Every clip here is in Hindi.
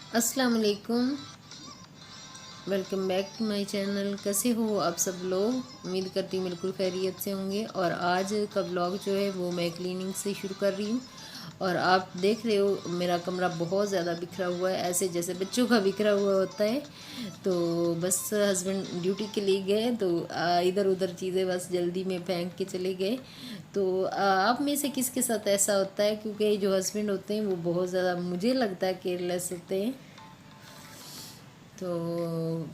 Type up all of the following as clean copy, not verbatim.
अस्सलाम वालेकुम। Welcome back to my channel. कैसे हो आप सब लोग? उम्मीद करती हूँ बिल्कुल खैरियत से होंगे। और आज का ब्लॉग जो है वो मैं क्लीनिंग से शुरू कर रही हूँ। और आप देख रहे हो मेरा कमरा बहुत ज़्यादा बिखरा हुआ है, ऐसे जैसे बच्चों का बिखरा हुआ होता है। तो बस हस्बैंड ड्यूटी के लिए गए तो इधर उधर चीज़ें बस जल्दी में फेंक के चले गए। तो आप में से किसके साथ ऐसा होता है? क्योंकि जो हस्बैंड होते हैं वो बहुत ज़्यादा, मुझे लगता है, केयरलेस होते हैं। तो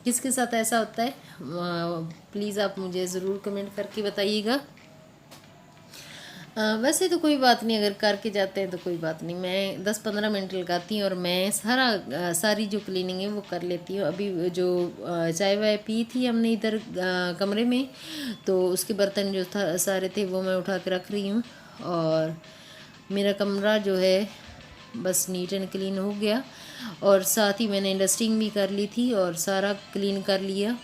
किसके साथ ऐसा होता है? प्लीज़ आप मुझे ज़रूर कमेंट करके बताइएगा। वैसे तो कोई बात नहीं, अगर करके जाते हैं तो कोई बात नहीं। मैं 10-15 मिनट लगाती हूँ और मैं सारी जो क्लीनिंग है वो कर लेती हूँ। अभी जो चाय वाय पी थी हमने इधर कमरे में, तो उसके बर्तन जो था सारे थे वो मैं उठा के रख रही हूँ। और मेरा कमरा जो है बस नीट एंड क्लीन हो गया। और साथ ही मैंने डस्टिंग भी कर ली थी और सारा क्लीन कर लिया।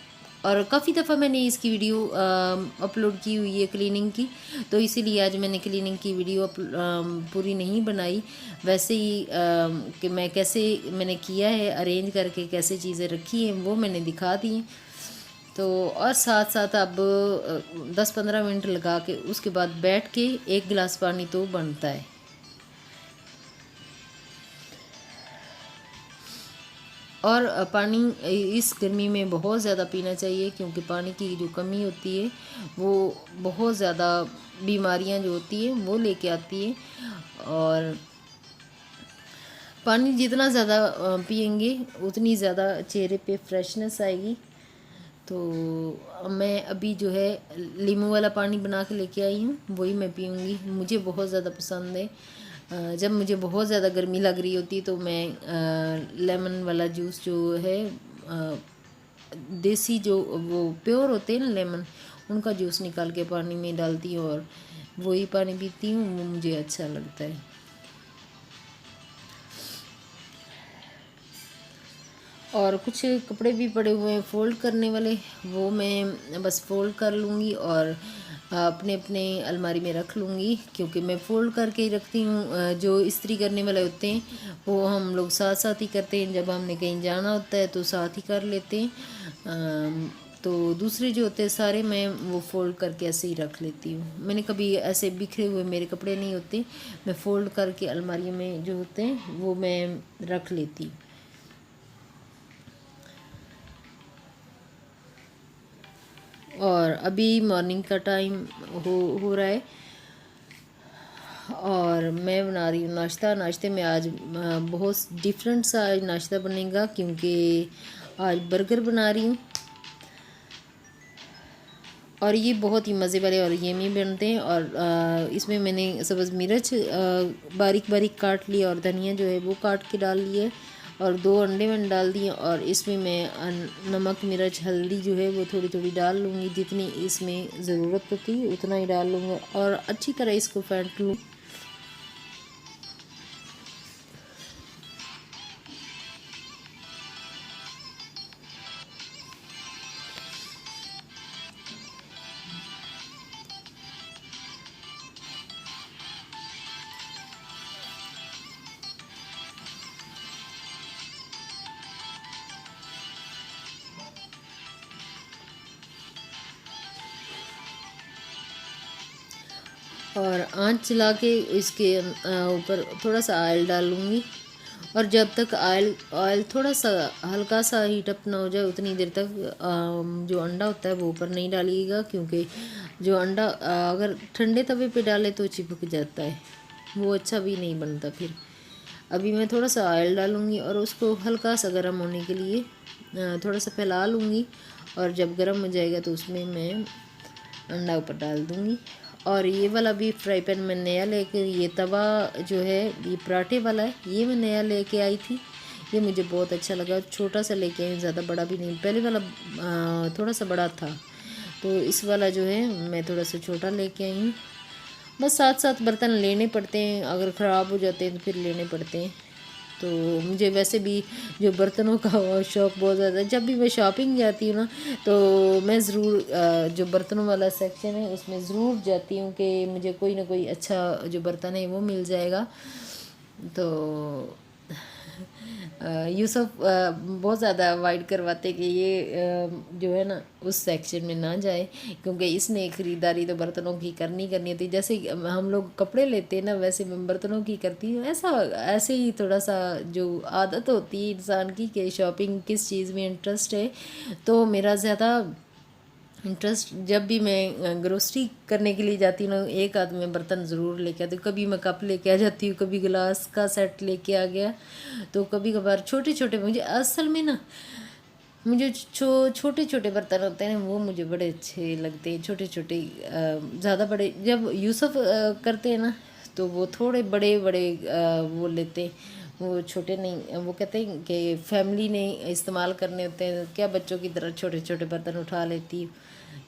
और काफ़ी दफ़ा मैंने इसकी वीडियो अपलोड की हुई है क्लीनिंग की, तो इसीलिए आज मैंने क्लीनिंग की वीडियो पूरी नहीं बनाई। वैसे ही कि मैं कैसे मैंने किया है, अरेंज करके कैसे चीज़ें रखी हैं वो मैंने दिखा दी। तो और साथ साथ अब 10-15 मिनट लगा के उसके बाद बैठ के एक गिलास पानी तो बनता है। और पानी इस गर्मी में बहुत ज़्यादा पीना चाहिए, क्योंकि पानी की जो कमी होती है वो बहुत ज़्यादा बीमारियां जो होती हैं वो लेके आती है। और पानी जितना ज़्यादा पियेंगे उतनी ज़्यादा चेहरे पे फ्रेशनेस आएगी। तो मैं अभी जो है नींबू वाला पानी बना के लेके आई हूँ, वही मैं पीऊँगी। मुझे बहुत ज़्यादा पसंद है। जब मुझे बहुत ज़्यादा गर्मी लग रही होती तो मैं लेमन वाला जूस जो है, अ, देसी जो वो प्योर होते हैं ना लेमन, उनका जूस निकाल के पानी में डालती हूँ और वही पानी पीती हूँ, वो मुझे अच्छा लगता है। और कुछ कपड़े भी पड़े हुए हैं फ़ोल्ड करने वाले, वो मैं बस फ़ोल्ड कर लूँगी और अपने अपने अलमारी में रख लूँगी, क्योंकि मैं फ़ोल्ड करके ही रखती हूँ। जो इस्त्री करने वाले होते हैं वो हम लोग साथ साथ ही करते हैं, जब हमने कहीं जाना होता है तो साथ ही कर लेते हैं। तो दूसरे जो होते हैं सारे मैं वो फ़ोल्ड करके ऐसे ही रख लेती हूँ। मैंने कभी ऐसे बिखरे हुए मेरे कपड़े नहीं होते, मैं फ़ोल्ड करके अलमारी में जो होते हैं वो मैं रख लेती हूँ। और अभी मॉर्निंग का टाइम हो रहा है और मैं बना रही हूँ नाश्ता। नाश्ते में आज बहुत डिफरेंट सा नाश्ता बनेगा, क्योंकि आज बर्गर बना रही हूँ। और ये बहुत ही मज़े वाले और यमी बनते हैं। और इसमें मैंने सब्ज़ मिर्च बारीक बारीक काट लिया और धनिया जो है वो काट के डाल लिया, और 2 अंडे मैंने डाल दिए। और इसमें मैं नमक मिर्च हल्दी जो है वो थोड़ी थोड़ी डाल लूँगी, जितनी इसमें ज़रूरत होती है उतना ही डाल लूँगा और अच्छी तरह इसको फेंट लूँ। और आंच चला के इसके ऊपर थोड़ा सा ऑयल डालूँगी। और जब तक ऑयल ऑयल थोड़ा सा हल्का सा हीट अप ना हो जाए उतनी देर तक जो अंडा होता है वो ऊपर नहीं डालिएगा, क्योंकि जो अंडा अगर ठंडे तवे पे डाले तो चिपक जाता है, वो अच्छा भी नहीं बनता फिर। अभी मैं थोड़ा सा ऑयल डालूँगी और उसको हल्का सा गर्म होने के लिए थोड़ा सा फैला लूँगी। और जब गर्म हो जाएगा तो उसमें मैं अंडा ऊपर डाल दूँगी। और ये वाला भी फ्राई पैन मैं नया लेके, ये तवा जो है ये पराठे वाला है, ये मैं नया लेके आई थी। ये मुझे बहुत अच्छा लगा, छोटा सा लेके आई, ज़्यादा बड़ा भी नहीं। पहले वाला थोड़ा सा बड़ा था, तो इस वाला जो है मैं थोड़ा सा छोटा लेके आई हूँ। बस साथ साथ बर्तन लेने पड़ते हैं, अगर ख़राब हो जाते हैं तो फिर लेने पड़ते हैं। तो मुझे वैसे भी जो बर्तनों का शौक़ बहुत ज़्यादा है। जब भी मैं शॉपिंग जाती हूँ ना, तो मैं ज़रूर जो बर्तनों वाला सेक्शन है उसमें ज़रूर जाती हूँ कि मुझे कोई ना कोई अच्छा जो बर्तन है वो मिल जाएगा। तो यूसुफ बहुत ज़्यादा अवॉइड करवाते कि ये जो है ना उस सेक्शन में ना जाए, क्योंकि इसने ख़रीदारी तो बर्तनों की करनी करनी होती है। जैसे हम लोग कपड़े लेते हैं ना, वैसे मैं बर्तनों की करती हूँ। ऐसे ही थोड़ा सा जो आदत होती है इंसान की कि शॉपिंग किस चीज़ में इंटरेस्ट है, तो मेरा ज़्यादा इंटरेस्ट जब भी मैं ग्रोसरी करने के लिए जाती हूँ ना, एक आध में बर्तन ज़रूर लेके आती हूँ। कभी मैं कप लेके आ जाती हूँ, कभी गिलास का सेट लेके आ गया, तो कभी कभार छोटे छोटे मुझे असल में ना मुझे छोटे छोटे बर्तन होते हैं वो मुझे बड़े अच्छे लगते हैं। छोटे छोटे ज़्यादा बड़े जब यूसुफ करते हैं ना, तो वो थोड़े बड़े बड़े वो लेते हैं, वो छोटे नहीं। वो कहते हैं कि फैमिली ने इस्तेमाल करने होते हैं, क्या बच्चों की तरह छोटे छोटे बर्तन उठा लेती हूँ,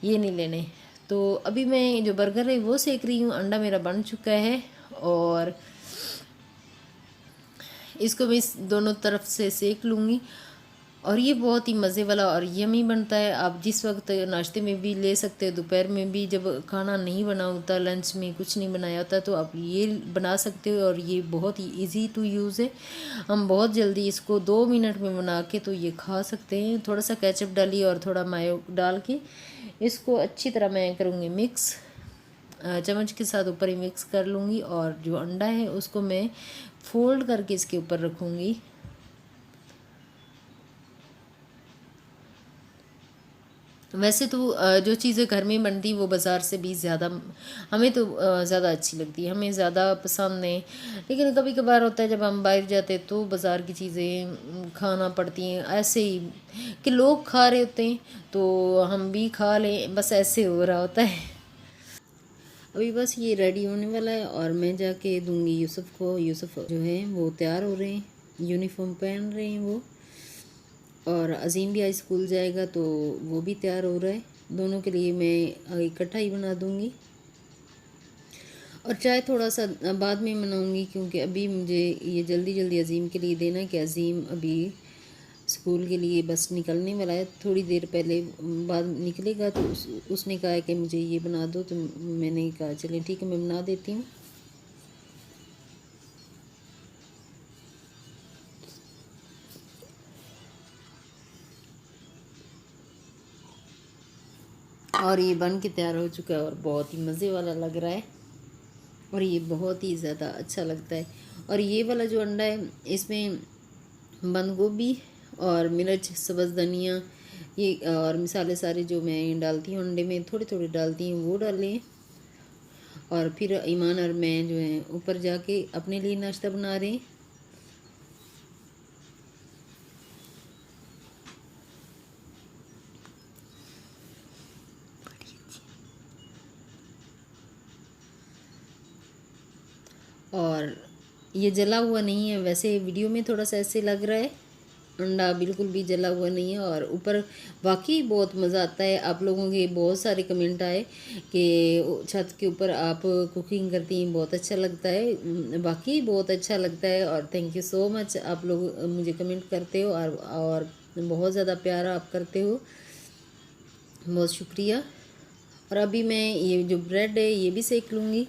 ये नहीं लेने। तो अभी मैं जो बर्गर है वो सेक रही हूँ। अंडा मेरा बन चुका है और इसको मैं इस दोनों तरफ से सेक लूँगी। और ये बहुत ही मज़े वाला और यमी बनता है। आप जिस वक्त नाश्ते में भी ले सकते हो, दोपहर में भी जब खाना नहीं बना होता, लंच में कुछ नहीं बनाया होता, तो आप ये बना सकते हो। और ये बहुत ही इजी टू यूज़ है। हम बहुत जल्दी इसको 2 मिनट में बना के तो ये खा सकते हैं। थोड़ा सा केचप डालिए और थोड़ा मायो डाल के इसको अच्छी तरह मैं करूँगी मिक्स, चम्मच के साथ ऊपर ही मिक्स कर लूँगी। और जो अंडा है उसको मैं फोल्ड करके इसके ऊपर रखूँगी। वैसे तो जो चीज़ें घर में बनती वो बाज़ार से भी ज़्यादा हमें तो ज़्यादा अच्छी लगती है, हमें ज़्यादा पसंद नहीं। लेकिन कभी कभार होता है जब हम बाहर जाते हैं तो बाज़ार की चीज़ें खाना पड़ती हैं, ऐसे ही कि लोग खा रहे होते हैं तो हम भी खा लें, बस ऐसे हो रहा होता है। अभी बस ये रेडी होने वाला है और मैं जाके दूंगी यूसुफ को। यूसुफ जो है वो तैयार हो रहे हैं, यूनिफॉर्म पहन रहे हैं वो। और अज़ीम भी आज स्कूल जाएगा तो वो भी तैयार हो रहा है। दोनों के लिए मैं इकट्ठा ही बना दूंगी। और चाय थोड़ा सा बाद में बनाऊंगी, क्योंकि अभी मुझे ये जल्दी जल्दी अज़ीम के लिए देना है कि अज़ीम अभी स्कूल के लिए बस निकलने वाला है। थोड़ी देर पहले बाद निकलेगा तो उसने कहा है कि मुझे ये बना दो, तो मैंने कहा चलिए ठीक है मैं बना देती हूँ। और ये बन के तैयार हो चुका है और बहुत ही मज़े वाला लग रहा है और ये बहुत ही ज़्यादा अच्छा लगता है। और ये वाला जो अंडा है इसमें बंद गोभी और मिर्च, सब्ज़ धनिया, ये और मसाले सारे जो मैं डालती हूँ अंडे में थोड़े थोड़े डालती हूँ वो डालें। और फिर ईमान और मैं जो है ऊपर जाके अपने लिए नाश्ता बना रहे हैं। और ये जला हुआ नहीं है, वैसे वीडियो में थोड़ा सा ऐसे लग रहा है, अंडा बिल्कुल भी जला हुआ नहीं है। और ऊपर वाकई बहुत मज़ा आता है। आप लोगों के बहुत सारे कमेंट आए कि छत के ऊपर आप कुकिंग करती हैं, बहुत अच्छा लगता है। वाकई बहुत अच्छा लगता है और थैंक यू सो मच। आप लोग मुझे कमेंट करते हो और बहुत ज़्यादा प्यार आप करते हो, बहुत शुक्रिया। और अभी मैं ये जो ब्रेड है ये भी सेक लूँगी।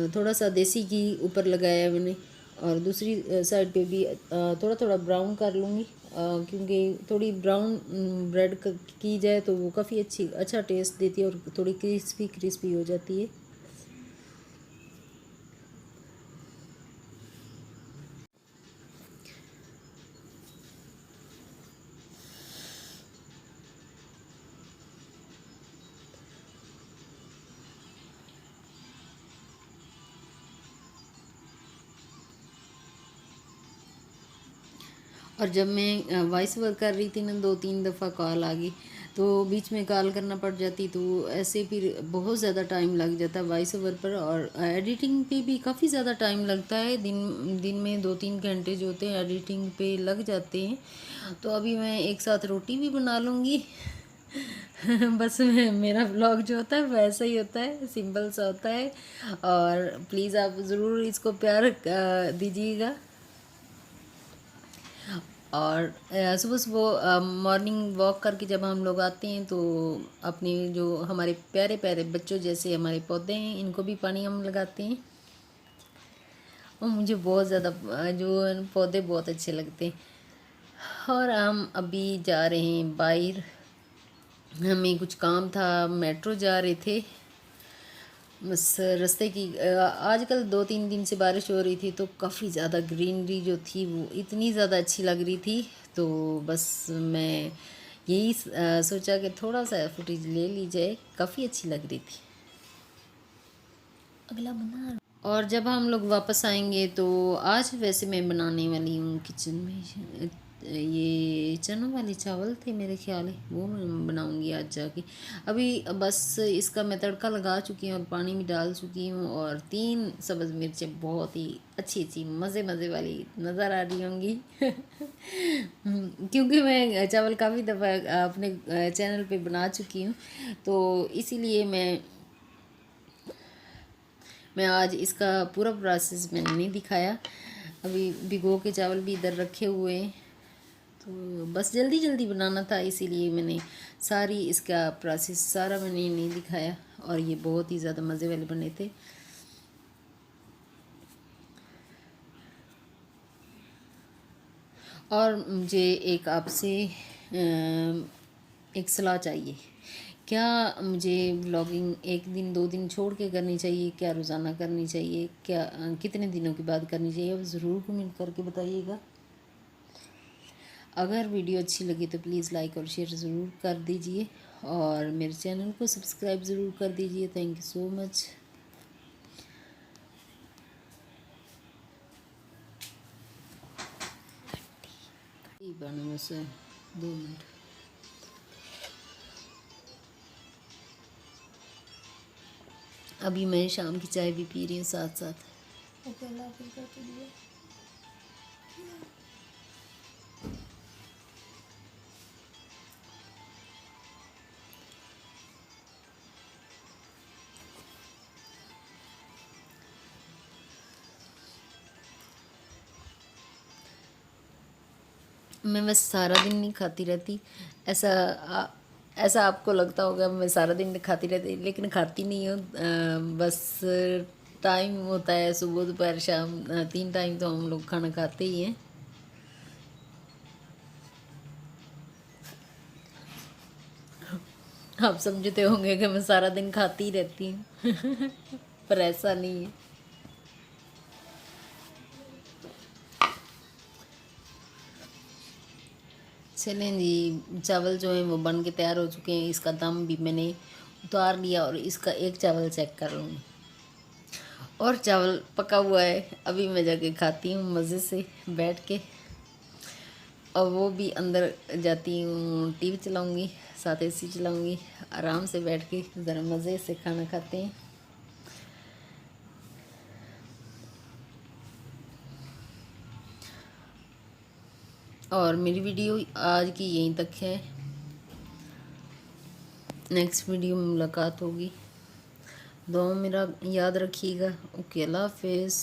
थोड़ा सा देसी घी ऊपर लगाया है मैंने और दूसरी साइड पे भी थोड़ा थोड़ा ब्राउन कर लूँगी, क्योंकि थोड़ी ब्राउन ब्रेड की जाए तो वो काफ़ी अच्छा टेस्ट देती है और थोड़ी क्रिस्पी क्रिस्पी हो जाती है। और जब मैं वॉइस ओवर कर रही थी ना 2-3 दफ़ा कॉल आ गई, तो बीच में कॉल करना पड़ जाती, तो ऐसे फिर बहुत ज़्यादा टाइम लग जाता वॉइस ओवर पर। और एडिटिंग पे भी काफ़ी ज़्यादा टाइम लगता है। दिन में 2-3 घंटे जो होते हैं एडिटिंग पे लग जाते हैं। तो अभी मैं एक साथ रोटी भी बना लूँगी। बस मेरा ब्लॉग जो होता है वैसा ही होता है, सिंपल सा होता है। और प्लीज़ आप ज़रूर इसको प्यार दीजिएगा। और सुबह सुबह मॉर्निंग वॉक करके जब हम लोग आते हैं तो अपने जो हमारे प्यारे प्यारे बच्चों जैसे हमारे पौधे हैं इनको भी पानी हम लगाते हैं। और मुझे बहुत ज़्यादा जो पौधे बहुत अच्छे लगते हैं। और हम अभी जा रहे हैं बाहर, हमें कुछ काम था, मेट्रो जा रहे थे। बस रास्ते की आजकल 2-3 दिन से बारिश हो रही थी, तो काफ़ी ज़्यादा ग्रीनरी जो थी वो इतनी ज़्यादा अच्छी लग रही थी। तो बस मैं यही सोचा कि थोड़ा सा फुटेज ले ली जाए, काफ़ी अच्छी लग रही थी। अगला बना। और जब हम लोग वापस आएंगे तो आज वैसे मैं बनाने वाली हूँ किचन में, ये चनों वाले चावल थे मेरे ख्याल है, वो मैं बनाऊँगी आज जाके। अभी बस इसका मैं तड़का लगा चुकी हूँ और पानी में डाल चुकी हूँ, और 3 सब्ज़ मिर्चें बहुत ही अच्छी अच्छी मज़े मज़े वाली नज़र आ रही होंगी। क्योंकि मैं चावल काफ़ी दफ़ा अपने चैनल पे बना चुकी हूँ, तो इसीलिए मैं आज इसका पूरा प्रोसेस मैंने नहीं दिखाया। अभी भिगो के चावल भी इधर रखे हुए हैं, तो बस जल्दी जल्दी बनाना था, इसीलिए मैंने सारी इसका प्रोसेस सारा मैंने नहीं दिखाया। और ये बहुत ही ज़्यादा मज़े वाले बने थे। और मुझे एक आपसे एक सलाह चाहिए। क्या मुझे व्लॉगिंग 1 दिन 2 दिन छोड़ के करनी चाहिए, क्या रोज़ाना करनी चाहिए, क्या कितने दिनों के बाद करनी चाहिए, वो ज़रूर कमेंट करके बताइएगा। अगर वीडियो अच्छी लगी तो प्लीज़ लाइक और शेयर ज़रूर कर दीजिए, और मेरे चैनल को सब्सक्राइब ज़रूर कर दीजिए। Thank you so much. बस 2 मिनट। अभी मैं शाम की चाय भी पी रही हूँ साथ साथ। मैं बस सारा दिन नहीं खाती रहती, ऐसा आपको लगता होगा मैं सारा दिन खाती रहती, लेकिन खाती नहीं हूँ। बस टाइम होता है, सुबह दोपहर शाम 3 टाइम तो हम लोग खाना खाते ही हैं। आप समझते होंगे कि मैं सारा दिन खाती ही रहती हूँ। पर ऐसा नहीं है। चलें जी, चावल जो हैं वो बन के तैयार हो चुके हैं। इसका दम भी मैंने उतार लिया, और इसका एक चावल चेक कर लूँगी। और चावल पका हुआ है, अभी मैं जाके खाती हूँ मज़े से बैठ के। और वो भी अंदर जाती हूँ, टीवी चलाऊँगी, साथ एसी चलाऊँगी, आराम से बैठ के ज़रा मज़े से खाना खाते हैं। और मेरी वीडियो आज की यहीं तक है, नेक्स्ट वीडियो में मुलाकात होगी। दुआ मेरा याद रखिएगा। ओके, अल्लाह हाफिज़।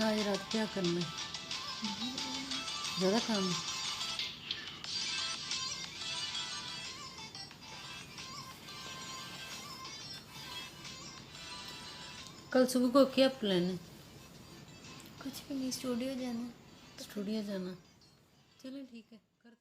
आज रात क्या करना है, ज़्यादा काम है। कल सुबह को क्या प्लान है? कुछ भी नहीं, स्टूडियो जाना। स्टूडियो जाना। चलो ठीक है, करते